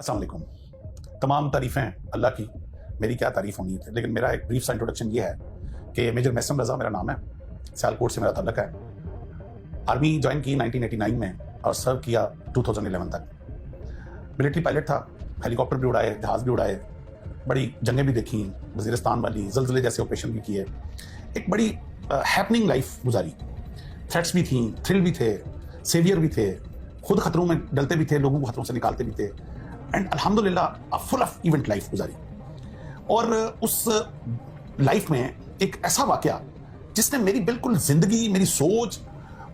अस्सलाम वालेकुम। तमाम तारीफ़ें अल्लाह की, मेरी क्या तारीफ़ होनी है, लेकिन मेरा एक ब्रीफ सा इंट्रोडक्शन ये है कि मेजर मैसम रज़ा मेरा नाम है, सियालकोट से मेरा ताल्लुक है। आर्मी ज्वाइन की 1989 में और सर्व किया 2011 तक। मिलिट्री पायलट था, हेलीकॉप्टर भी उड़ाए, जहाज़ भी उड़ाए, बड़ी जंगें भी देखी, वज़ीरिस्तान वाली, ज़लज़ले जैसे ऑपरेशन भी किए। एक बड़ी हैपनिंग लाइफ गुजारी। थ्रेट्स भी थी, थ्रिल भी थे, सेवियर भी थे, खुद खतरों में डलते भी थे, लोगों को खतरों से निकालते भी थे, एंड अल्हम्दुलिल्लाह फुल ऑफ इवेंट लाइफ गुजारी। और उस लाइफ में एक ऐसा वाकया जिसने मेरी बिल्कुल जिंदगी, मेरी सोच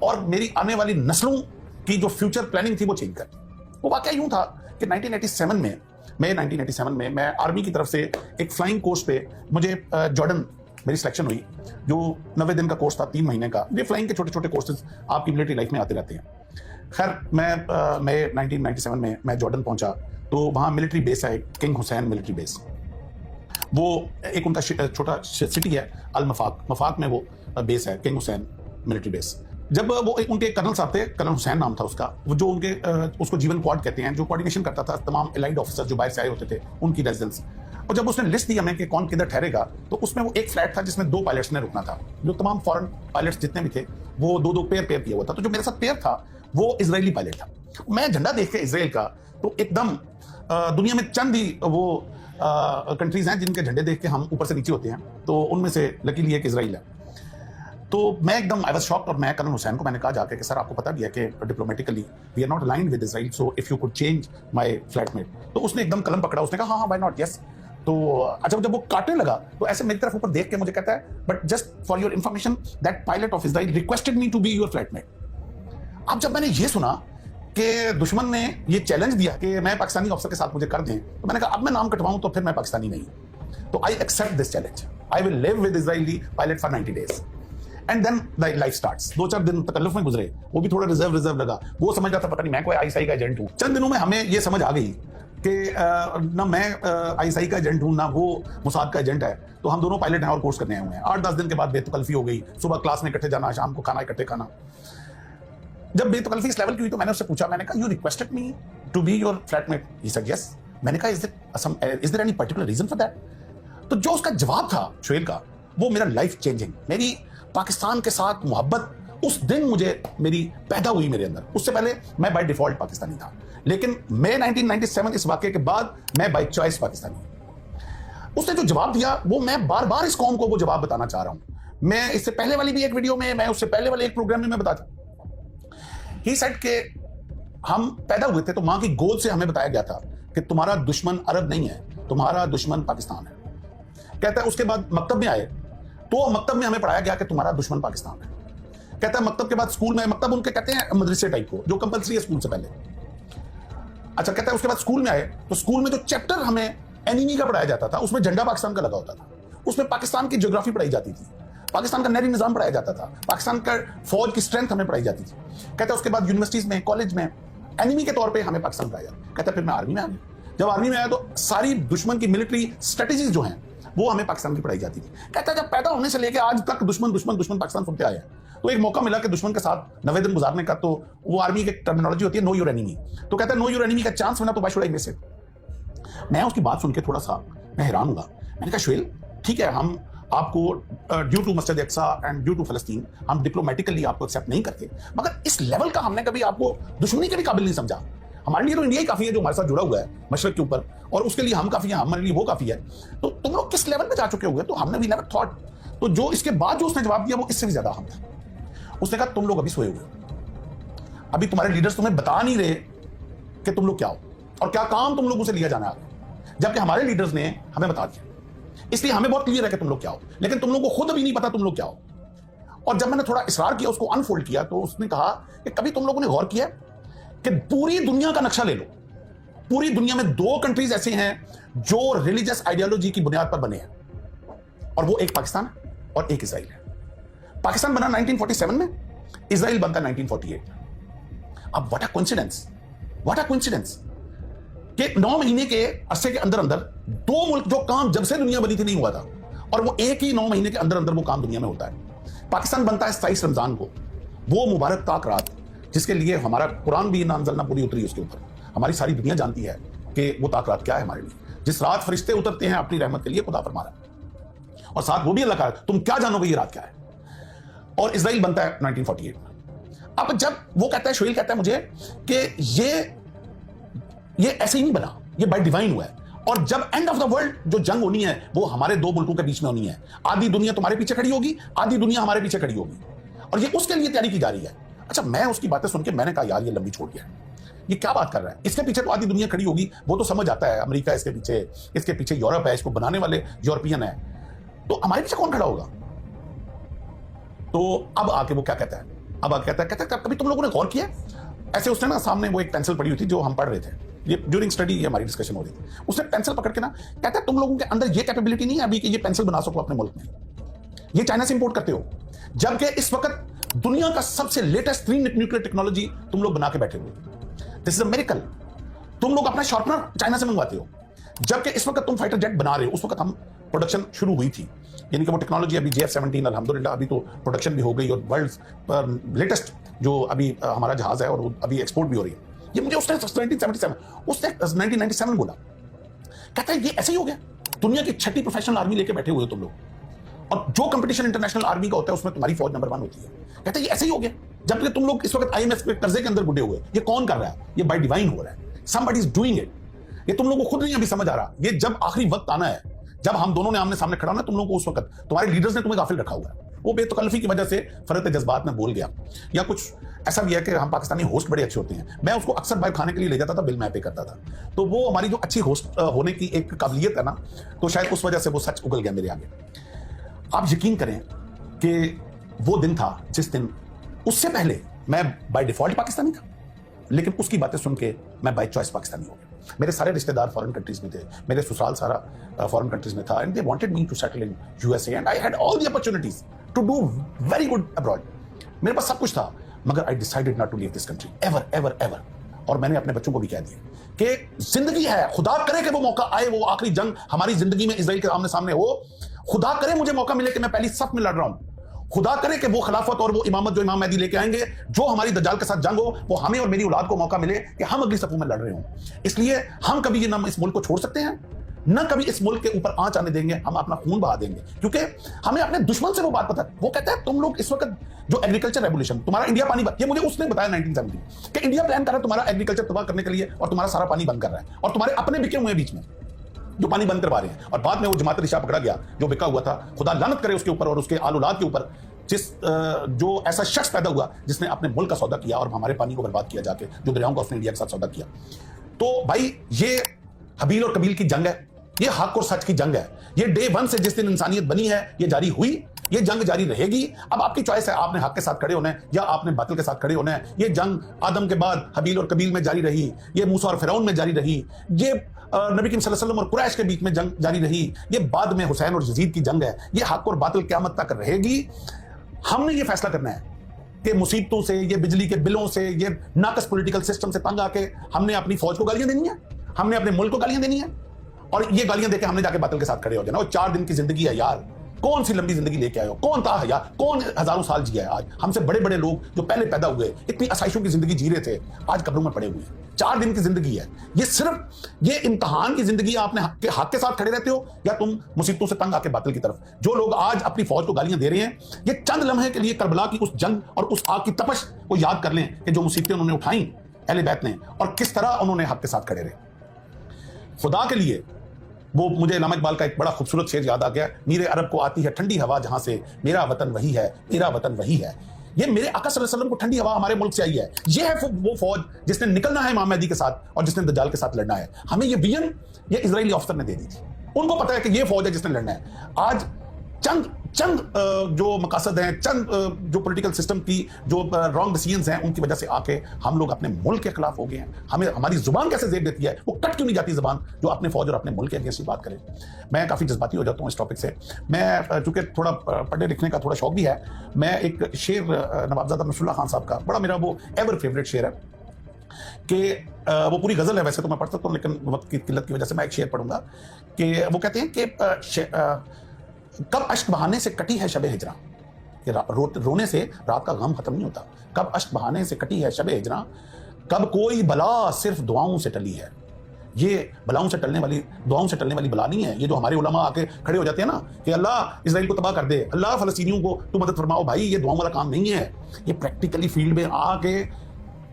और मेरी आने वाली नस्लों की जो फ्यूचर प्लानिंग थी वो चेंज कर दी। वो वाकया यूं था कि 1987 में मैं आर्मी की तरफ से एक फ्लाइंग कोर्स पे मुझे जॉर्डन मेरी सिलेक्शन हुई, जो 90 दिन का कोर्स था, 3 महीने का। ये फ्लाइंग के छोटे छोटे कोर्सेज आपकी मिलिट्री लाइफ में आते रहते हैं। खैर मैं 1997 में मैं जॉर्डन पहुंचा, तो वहाँ मिलिट्री बेस है, किंग हुसैन मिलिट्री बेस। वो एक उनका छोटा सिटी है, अल मफाक में वो बेस है, किंग हुसैन मिलिट्री बेस। जब वो उनके कर्नल साहब थे, कर्नल हुसैन नाम था उसका, वो जो उनके उसको जीवन क्वाड कहते हैं, जो कोऑर्डिनेशन करता था तमाम एलाइड ऑफिसर जो बाहर से आए होते थे उनकी रेजिडेंस। और जब उसने लिस्ट दी हमें कि कौन किधर ठहरेगा, तो उसमें वो एक फ्लैट था जिसमें 2 पायलट्स ने रुकना था। जो तमाम फॉरेन पायलट्स जितने भी थे वो 2-2 पेयर किया हुआ था। तो जो मेरे साथ पेयर था वो इजरायली पायलट था। मैं झंडा देख के इजराइल का, तो एकदम दुनिया में चंद ही वो कंट्रीज हैं जिनके झंडे देख के हम ऊपर से नीचे होते हैं, तो उनमें से लकीली एक इजराइल है। तो मैं एकदम आई वाज शॉक्ड, और मैं कर्नल हुसैन को मैंने कहा जाके कि सर आपको पता भी है कि diplomatically we are not aligned with Israel, so if you could change my flatmate. तो उसने एकदम कलम पकड़ा, उसने कहा हाँ हाँ व्हाई नॉट, यस। तो अच्छा, जब वो काटने लगा तो ऐसे मेरी तरफ ऊपर देख के मुझे कहता है, but just for your information that pilot of Israel requested me to be your flatmate. अब जब मैंने ये सुना कि दुश्मन ने ये चैलेंज दिया कि मैं पाकिस्तानी ऑफिसर के साथ मुझे कर दें, तो मैंने कहा अब मैं नाम कटवाऊं तो फिर मैं पाकिस्तानी नहीं। तो I accept this challenge, I will live with Israeli pilot for 90 days and then life starts. 2-4 दिन तकल्लुफ में गुजरे, वो भी थोड़ा रिजर्व लगा। वो समझ रहा था पता नहीं मैं कोई आईएसआई का एजेंट हूं। चंद दिनों में हमें ये समझ आ गई कि ना मैं आईएसआई का एजेंट हूं, ना वो मुसाद का एजेंट है। तो हम दोनों पायलट हैं और कोर्स करने आए हुए हैं। 8-10 दिन के बाद बेतकल्फी हो गई, सुबह क्लास में इकट्ठे जाना, शाम को खाना इकट्ठे खाना। जब बेतकल्फी इस लेवल की हुई तो मैंने उससे पूछा, मैंने कहा you requested me to be your flatmate, he said yes. मैंने कहा is there any particular reason for that? तो जो उसका जवाब था शुएल का, वो मेरा लाइफ चेंजिंग, मेरी पाकिस्तान के साथ मोहब्बत उस दिन मुझे मेरी पैदा हुई मेरे अंदर। उससे पहले मैं बाय डिफॉल्ट पाकिस्तानी था, लेकिन मैं 1997 इस वाकये के बाद मैं बाय चॉइस पाकिस्तानी। उसने जो जवाब दिया वो मैं बार बार इस कौम को वो जवाब बताना चाह रहा हूं। मैं इससे पहले वाली भी एक वीडियो में, मैं उससे पहले वाले एक प्रोग्राम में मैं बताता, ही सेड के हम पैदा हुए थे तो मां की गोद से हमें बताया गया था कि तुम्हारा दुश्मन अरब नहीं है, तुम्हारा दुश्मन पाकिस्तान है। कहता है उसके बाद मकतब में आए तो मकतब में हमें पढ़ाया गया कि तुम्हारा दुश्मन पाकिस्तान है। कहता है मकतब के बाद स्कूल में, मकतब उनके कहते हैं मदरसे टाइप को, जो कंपलसरी है स्कूल से पहले। अच्छा, कहता है उसके बाद स्कूल में आए तो स्कूल में जो चैप्टर हमें एनिमी का पढ़ाया जाता था उसमें झंडा पाकिस्तान का लगा होता था। उसमें पाकिस्तान की ज्योग्राफी पढ़ाई जाती थी, पाकिस्तान का नहरी निजाम पढ़ाया जाता था, पाकिस्तान का फौज की स्ट्रेंथ हमें पढ़ाई जाती थी। कहता है उसके बाद यूनिवर्सिटीज में, कॉलेज में एनिमी के तौर पे हमें पाकिस्तान पढ़ाया जाता। कहता है फिर मैं आर्मी में आ गया। जब आर्मी में आया तो सारी दुश्मन की मिलिट्री स्ट्रेटेजीज जो हैं वो हमें पाकिस्तान की पढ़ाई जाती थी। कहता है जब पैदा होने से लेकर आज तक दुश्मन दुश्मन दुश्मन पाकिस्तान सुनते आए हैं, तो एक मौका मिला कि दुश्मन के साथ 90 दिन गुजारने का, तो वो आर्मी की टर्मिनोलॉजी होती है नो योर एनिमी। तो कहता है नो योर एनिमी का चांस मिला तो why should I miss it. मैं उसकी बात सुन के थोड़ा सा मैं हैरान हुआ। मैंने कहा शुएल ठीक है, हम आपको ड्यू टू मस्जिद अक्सा एंड ड्यू टू फलस्तीन हम डिप्लोमेटिकली आपको एक्सेप्ट नहीं करते, मगर इस लेवल का हमने कभी आपको दुश्मनी के भी काबिल नहीं समझा। हमारे लिए तो इंडिया ही काफी है जो हमारे साथ जुड़ा हुआ है मशरक के ऊपर, और उसके लिए हम काफी हैं, हमारे लिए वो काफी है। तो तुम लोग किस लेवल पे जा चुके हुए? तो हमने भी नेवर थॉट। तो जो इसके बाद जो उसने जवाब दिया वो इससे भी ज्यादा अहम था। उसने कहा तुम लोग अभी सोए हुए हो, अभी तुम्हारे लीडर्स तुम्हें बता नहीं रहे कि तुम लोग क्या हो और क्या काम तुम लोगों से लिया जाना है, जबकि हमारे लीडर्स ने हमें बता दिया। इसलिए हमें बहुत क्लियर है कि तुम लोग क्या हो, लेकिन तुम लोगों को खुद अभी नहीं पता तुम लोग क्या हो। और जब मैंने थोड़ा इसरार किया, उसको अनफोल्ड किया, तो उसने कहा कि कभी तुम लोगों ने गौर किया कि पूरी दुनिया का नक्शा ले लो, पूरी दुनिया में 2 कंट्रीज ऐसे हैं जो रिलीजियस आइडियोलॉजी की बुनियाद पर बने हैं, और वो एक पाकिस्तान और एक इजराइल है। पाकिस्तान बना 1947 में, इजराइल बनता 1948। अब what a coincidence, what a coincidence कि 9 महीने के अरसे के अंदर अंदर 2 मुल्क, जो काम जब से दुनिया बनी थी नहीं हुआ था, और वो एक ही 9 महीने के अंदर अंदर वो काम दुनिया में होता है। पाकिस्तान बनता है 27 रमजान को, वो मुबारक ताक रात जिसके लिए हमारा कुरान भी ना अंज़लना पूरी उतरी उसके ऊपर, हमारी सारी दुनिया जानती है। कि वो ताक़त क्या है हमारे लिए। जिस रात फरिश्ते उतरते हैं अपनी रहमत के लिए, खुदा फरमा रहा है, और साथ वो भी अल्लाह का, तुम क्या जानोगे ये रात क्या है। और इजराइल बनता है 1948 में। अब जब वो कहता है, शोएल कहता है मुझे कि ये ऐसे ही नहीं बना, ये बाय डिवाइन हुआ है, और जब एंड ऑफ द वर्ल्ड जो जंग होनी है वो हमारे दो मुल्कों के बीच में होनी है। आधी दुनिया तुम्हारे पीछे खड़ी होगी, आधी दुनिया हमारे पीछे खड़ी होगी, और ये उसके लिए तैयारी की जा रही है। अच्छा, मैं उसकी बातें सुन के मैंने कहा यार ये लंबी छोड़ गया, ये क्या बात कर रहा है। इसके पीछे तो आधी दुनिया खड़ी होगी, वो तो समझ आता है, अमेरिका इसके पीछे यूरोप है, इसको बनाने वाले यूरोपियन है, तो हमारे पीछे कौन खड़ा होगा। तो अब आके वो क्या कहता है, अब आके कहता है कभी तुम लोगों ने गौर किया, ऐसे उसने ना सामने वो एक पेंसिल पड़ी हुई थी जो हम पढ़ रहे थे, ये ड्यूरिंग स्टडी ये हमारी डिस्कशन हो रही थी, उसने पेंसिल पकड़ के ना कहता है तुम लोगों के अंदर ये कैपेबिलिटी नहीं है अभी कि ये पेंसिल बना सको अपने मुल्क में, ये चाइना से इंपोर्ट करते हो, जबकि इस वक्त दुनिया का सबसे लेटेस्ट 3 न्यूक्लियर टेक्नोलॉजी तुम लोग बना के बैठे हो। This is a miracle. तुम लोग अपना शार्पनर चाइना से मंगवाते हो, जबकि इस वक्त तुम फाइटर जेट बना रहे हो, उस वक्त हम प्रोडक्शन शुरू हुई थी, यानी कि वो टेक्नोलॉजी अभी JF-17 अल्हम्दुलिल्लाह अभी तो प्रोडक्शन भी हो गई, और वर्ल्ड लेटेस्ट जो अभी हमारा जहाज है और वो अभी एक्सपोर्ट भी हो रही है। ये मुझे उसने 1977 उसने 1997 बोला, कहता है ये ऐसे ही हो गया, दुनिया की 6ठी प्रोफेशनल आर्मी लेके बैठे हुए हो तुम लोग, और जो कंपटीशन इंटरनेशनल आर्मी का होता है उसमें तुम्हारी फौज नंबर 1 होती है। कहता है ये ऐसे ही हो गया, जबकि तुम लोग इस वक्त IMF के कर्जे के अंदर गुड्डे हुए। ये कौन कर रहा है, ये बाय डिवाइन हो रहा है, somebody is doing it। ये तुम लोगों को खुद नहीं अभी समझ आ रहा, ये जब आखिरी वक्त आना है, जब हम दोनों ने आमने सामने खड़ा होना, तुम लोगों को उस वक्त तुम्हारे लीडर्स ने तुम्हें गाफिल रखा हुआ है, वो बेतकल्लफी की वजह से फरत जज्बात में बोल गया, या कुछ ऐसा भी है कि हम पाकिस्तानी होस्ट बड़े अच्छे होते हैं, मैं उसको अक्सर बाहर खाने के लिए ले जाता था, बिल मैं पे करता था, तो वो हमारी जो अच्छी होस्ट होने की एक काबिलियत है ना, तो शायद उस वजह से वो सच उगल गया मेरे आगे। आप यकीन करें कि वो दिन था जिस दिन, उससे पहले मैं बाय डिफॉल्ट पाकिस्तानी था, लेकिन उसकी बातें सुन के मैं बाय चॉइस पाकिस्तानी हो गया। मेरे सारे रिश्तेदार फॉरेन कंट्रीज में थे, मेरे ससुराल सारा फॉरेन कंट्रीज में था, and they wanted me to settle in USA, and I had all the opportunities to do very good abroad. मेरे पास सब कुछ था, मगर I decided not to leave this country ever ever ever. और मैंने अपने बच्चों को भी कह दिया कि जिंदगी है, खुदा करे कि वो मौका आए, वो आखिरी जंग हमारी जिंदगी में इजराइल के आमने सामने हो, खुदा करे मुझे मौका मिले कि मैं पहली सफ में लड़ रहा हूं, खुदा करे कि वो खिलाफत और वो इमामत जो इमाम मेहदी लेके आएंगे, जो हमारी दज्जाल के साथ जंग हो, वो हमें और मेरी औलाद को मौका मिले कि हम अगली सफों में लड़ रहे हों। इसलिए हम कभी ये ना इस मुल्क को छोड़ सकते हैं, न कभी इस मुल्क के ऊपर आंच आने देंगे, हम अपना खून बहा देंगे, क्योंकि हमें अपने दुश्मन से वो बात पता है। वो कहता है तुम लोग इस वक्त जो एग्रीकल्चर रेवोल्यूशन, तुम्हारा इंडिया पानी, ये मुझे उसने बताया 1970 कि इंडिया प्लान कर रहा है तुम्हारा एग्रीकल्चर तबाह करने के लिए, और तुम्हारा सारा पानी बंद कर रहा है, और तुम्हारे अपने बिके हुए बीच में जो पानी बंद करवा रहे हैं। और बाद में वो जमात रिशा पकड़ा गया जो बिका हुआ था, खुदा लानत करे उसके ऊपर और उसके आल औलाद के ऊपर, जो ऐसा शख्स पैदा हुआ जिसने अपने मुल्क का सौदा किया और हमारे पानी को बर्बाद किया जाके, जो दरियाओं का उसने इंडिया के साथ सौदा किया। तो भाई ये हबील और कबील की जंग है, ये हक और सच की जंग है, ये डे 1 से जिस दिन इंसानियत बनी है ये जारी हुई, ये जंग जारी रहेगी। अब आपकी चॉइस है, आपने हक के साथ खड़े होना है या आपने बातिल के साथ खड़े होना है। ये जंग आदम के बाद हबील और कबील में जारी रही, ये मूसा और फिरौन में जारी रही, ये नबी करीम सल्लल्लाहु अलैहि वसल्लम और कुरैश के बीच में जंग जारी रही, ये बाद में हुसैन और यजीद की जंग है। ये हक और बातिल क़यामत तक रहेगी। हमने ये फैसला करना है कि मुसीबतों से, ये बिजली के बिलों से, ये नाकस पॉलिटिकल सिस्टम से तंग आके हमने अपनी फौज को गालियां देनी है, हमने अपने मुल्क को गालियां देनी है, और ये गालियां देके हमने जाके बातिल के साथ खड़े हो जाना। और 4 दिन की जिंदगी है यार, कौन सी लंबी जिंदगी लेके आए हो, कौन था यार, कौन हजारों साल जिया है। आज हमसे बड़े बड़े लोग जो पहले पैदा हुए इतनी आसाइशों की जिंदगी जी रहे थे, आज कब्रों में पड़े हुए हैं। 4 दिन की जिंदगी है ये, सिर्फ ये इम्तहान की जिंदगी। आपने हक के साथ खड़े रहते हो या तुम मुसीबतों से तंग आके बातिल की तरफ। जो लोग आज अपनी फौज को गालियां दे रहे हैं, ये चंद लम्हे के लिए करबला की उस जंग और उस आग की तपश को याद कर लें कि जो मुसीबतें उन्होंने उठाई अहले बैत ने, और किस तरह उन्होंने हक के साथ खड़े रहे। खुदा के लिए वो मुझे इल्लामा इकबाल का एक बड़ा खूबसूरत शेर याद आ गया, मीरे अरब को आती है ठंडी हवा जहां से, मेरा वतन वही है, मेरा वतन वही है। ये मेरे आका सल्लल्लाहु अलैहि वसल्लम को ठंडी हवा हमारे मुल्क से आई है। ये है वो फौज जिसने निकलना है इमाम मेहदी के साथ और जिसने दज्जाल के साथ लड़ना है। हमें ये विजन ये इजरायली ऑफिसर ने दे दी थी, उनको पता है कि ये फौज है जिसने लड़ना है। आज चंद जो मकासद हैं, चंद जो पॉलिटिकल सिस्टम की जो रॉन्ग डिसीजंस हैं, उनकी वजह से आके हम लोग अपने मुल्क के खिलाफ हो गए हैं। हमें हमारी जुबान कैसे जेब देती है, वो कट क्यों नहीं जाती जुबान जो अपने फौज और अपने मुल्क के अगेंस्ट बात करे। मैं काफ़ी जज्बाती हो जाता हूँ इस टॉपिक से। मैं चूंकि थोड़ा पढ़ने लिखने का थोड़ा शौक भी है, मैं एक शेर नवाबजादा नसरुल्लाह खान साहब का बड़ा मेरा वो एवर फेवरेट शेर है कि वो पूरी गज़ल है, वैसे तो मैं पढ़ सकता हूँ लेकिन वक्त की किल्लत की वजह से मैं एक शेर पढ़ूंगा कि वो कहते हैं कि कब अश्क बहाने से कटी है शबे हिजरा, कि रोने से रात का गम खत्म नहीं होता। कब अश्क बहाने से कटी है शबे हिजरा, कब कोई बला सिर्फ दुआओं से टली है, ये बलाओं से टलने वाली, दुआओं से टलने वाली बला नहीं है। ये जो हमारे उलमा आके खड़े हो जाते हैं ना कि अल्लाह इजराइल को तबाह कर दे, अल्लाह फलस्तीनियों को तू मदद फरमाओ, भाई ये दुआओं वाला काम नहीं है। ये प्रैक्टिकली फील्ड में आके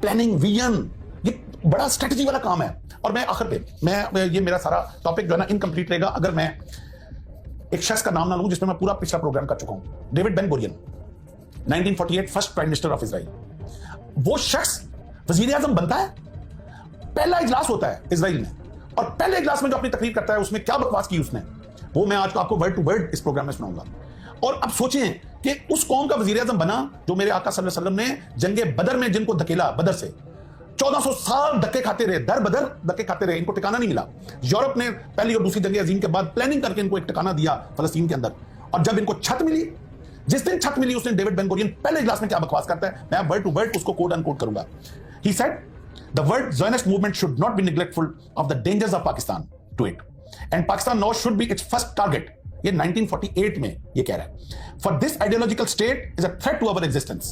प्लानिंग, विजन, ये बड़ा स्ट्रेटजी वाला काम है। और मैं आखिर पे मैं ये मेरा सारा टॉपिक जो है ना इनकम्प्लीट रहेगा अगर मैं एक शख्स का नाम ना लूं जिसमें मैं पूरा पिछला प्रोग्राम कर चुका हूं। David Ben Gurion, 1948 first prime minister of Israel. वो शख्स वजीर आजम बनता है, पहला इजलास होता है इजराइल में, और पहले इजलास में जो अपनी तकरीर करता है उसमें क्या बकवास की उसने, वो मैं आज आपको वर्ड टू वर्ड इस प्रोग्राम में सुनाऊंगा। और अब सोचें कि उस कौम का वजीर आजम बना जो मेरे आका सल्लल्लाहु अलैहि वसल्लम ने जंगे बदर में जिनको धकेला, बदर से 1400 साल धक्के खाते रहे, दर बदर धक्के खाते रहे, इनको ठिकाना नहीं मिला। यूरोप ने पहली और दूसरी जंग अजीम के बाद प्लानिंग करके इनको एक ठिकाना दिया फलस्तीन के अंदर, और जब इनको छत मिली, जिस दिन छत मिली उस दिन डेविड बेन गुरियन पहले इजलास में क्या बकवास करता है, मैं वर्ड टू वर्ड उसको कोट अनकोट करूंगा। He said the word Zionist movement should not be neglectful of the dangers of Pakistan to it, and Pakistan now should be its first target. ये 1948 में ये कह रहा है। For this ideological state is a threat to our existence,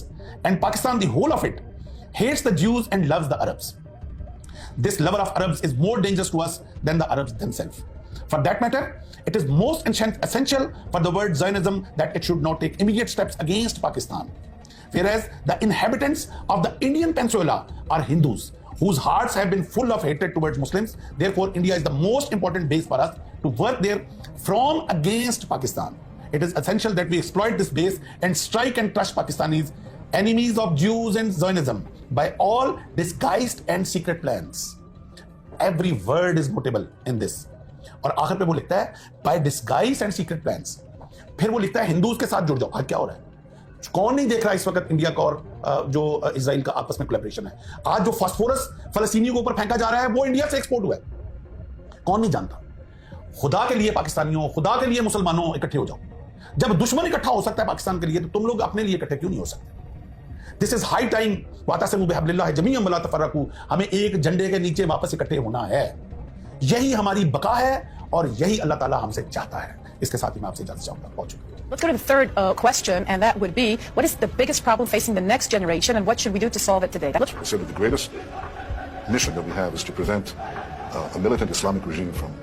and Pakistan, the whole of it, hates the Jews and loves the Arabs. This lover of Arabs is more dangerous to us than the Arabs themselves. For that matter, it is most essential for the word Zionism that it should not take immediate steps against Pakistan. Whereas the inhabitants of the Indian Peninsula are Hindus whose hearts have been full of hatred towards Muslims. Therefore, India is the most important base for us to work there from against Pakistan. It is essential that we exploit this base and strike and crush Pakistanis, enemies of Jews and Zionism, by all disguised and secret plans. Every word is notable in this. और आखिर पे वो लिखता है by disguised and secret plans. फिर वो लिखता है हिंदूज के साथ जुड़ जाओ। आज क्या हो रहा है? कौन नहीं देख रहा इस वक्त इंडिया का और जो इजराइल का आपस में कोलैबोरेशन है? आज जो फास्फोरस फलस्तीनियों के ऊपर फेंका जा रहा है वो इंडिया से एक्सपोर्ट हुआ है। कौन नहीं जानता? खुदा के लिए पाकिस्तानियों, खुदा के लिए मुसलमानों इकट्ठे हो जाओ। जब दुश्मन इकट्ठा हो सकता है पाकिस्तान के लिए, तो तुम लोग अपने लिए इकट्ठे क्यों नहीं हो सकते? This is high time. वातसिमू बिहब्लिल्लाह जमीअन वला तफर्रकू। हमें एक झंडे के नीचे वापस इकट्ठे होना है। यही हमारी बका है और यही अल्लाह ताला हमसे चाहता है। इसके साथ ही मैं आपसे इजाजत चाहूंगा। बहुत शुक्रिया। Let's go to the third question, and that would be, what is the biggest problem facing the next generation, and what should we do to solve it today? I said that the greatest mission that we have is to prevent a militant Islamic regime from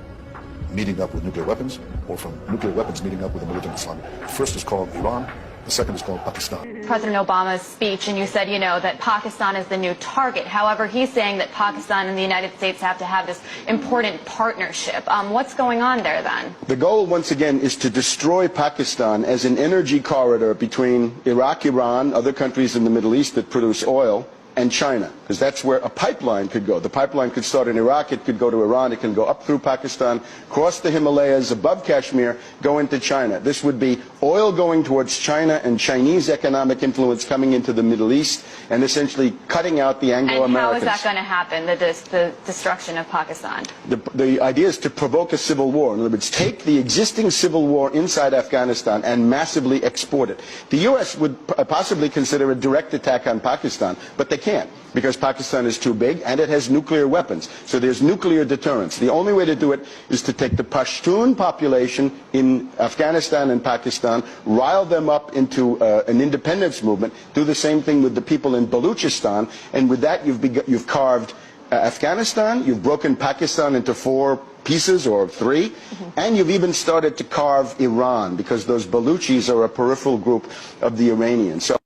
meeting up with nuclear weapons, or from nuclear weapons meeting up with a militant Islamic. The first is called Iran. The second is called Pakistan. President Obama's speech, and you said, that Pakistan is the new target. However, he's saying that Pakistan and the United States have to have this important partnership. What's going on there then? The goal, once again, is to destroy Pakistan as an energy corridor between Iraq, Iran, other countries in the Middle East that produce oil, and China, because that's where a pipeline could go. The pipeline could start in Iraq, it could go to Iran, it can go up through Pakistan, cross the Himalayas, above Kashmir, go into China. This would be oil going towards China and Chinese economic influence coming into the Middle East and essentially cutting out the Anglo-Americans. And how is that going to happen, the destruction of Pakistan? The idea is to provoke a civil war. In other words, take the existing civil war inside Afghanistan and massively export it. The U.S. would possibly consider a direct attack on Pakistan, but they can't, because Pakistan is too big and it has nuclear weapons. So there's nuclear deterrence. The only way to do it is to take the Pashtun population in Afghanistan and Pakistan, rile them up into an independence movement, do the same thing with the people in Baluchistan, and with that you've carved Afghanistan, you've broken Pakistan into 4 pieces or 3, and you've even started to carve Iran, because those Baluchis are a peripheral group of the Iranians. So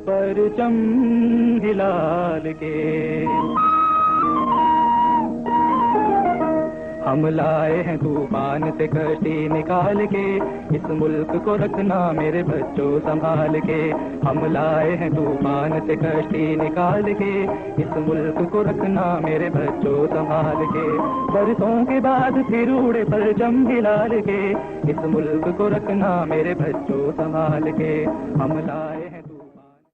परचम हिलाल के हम लाए हैं तूफान से कश्ती निकाल के, इस मुल्क को रखना मेरे बच्चों संभाल के। हम लाए हैं तूफान से कश्ती निकाल के, इस मुल्क को रखना मेरे बच्चों संभाल के। बरसों के बाद फिर उड़े परचम हिलाल के, इस मुल्क को रखना मेरे बच्चों संभाल के। हम लाए हैं